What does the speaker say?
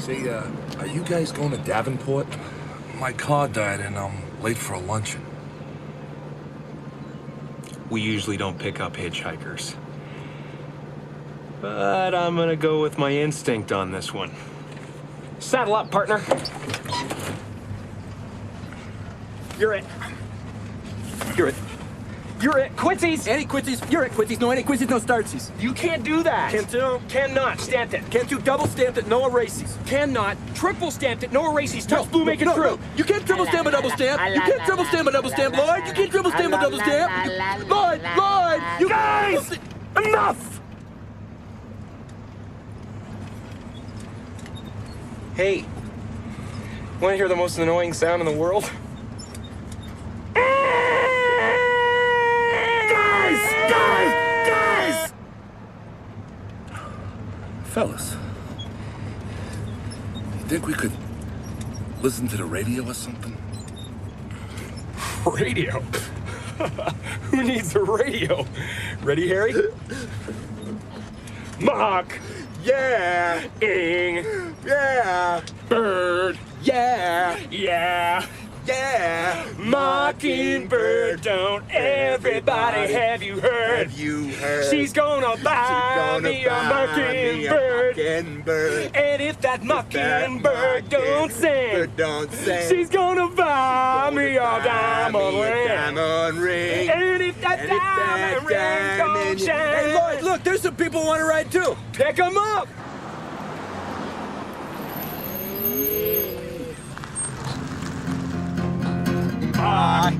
Say, are you guys going to Davenport? My car died and I'm late for a luncheon. We usually don't pick up hitchhikers. But I'm gonna go with my instinct on this one. Saddle up, partner. You're it. You're it. You're it. Quincy's! Anti-quincies. You're at quincies. No anti-quincies, no startsies. You can't do that! Can't do. Cannot. Stamped it. Can't do double stamped it, no erases. Cannot. Triple stamped it. No erases. Touch blue, make it true. No. You can't triple stamp a double stamp. You can't triple stamp a double stamp, Lloyd. You can't triple stamp a double stamp. Lloyd, you Guys! Enough! Hey, want to hear the most annoying sound in the world? Guys! Fellas, you think we could listen to the radio or something? Radio? Who needs a radio? Ready, Harry? Mock. Yeah. Ing. Yeah. Bird. Yeah. Yeah. Yeah. Mockingbird, don't everybody have you heard? Have you heard? She's gonna buy me a mockingbird. And if that mockingbird don't sing, she's gonna buy me a diamond ring. And if that diamond ring don't shine, Hey, Lloyd, look, there's some people who want to ride too. pick 'em up. I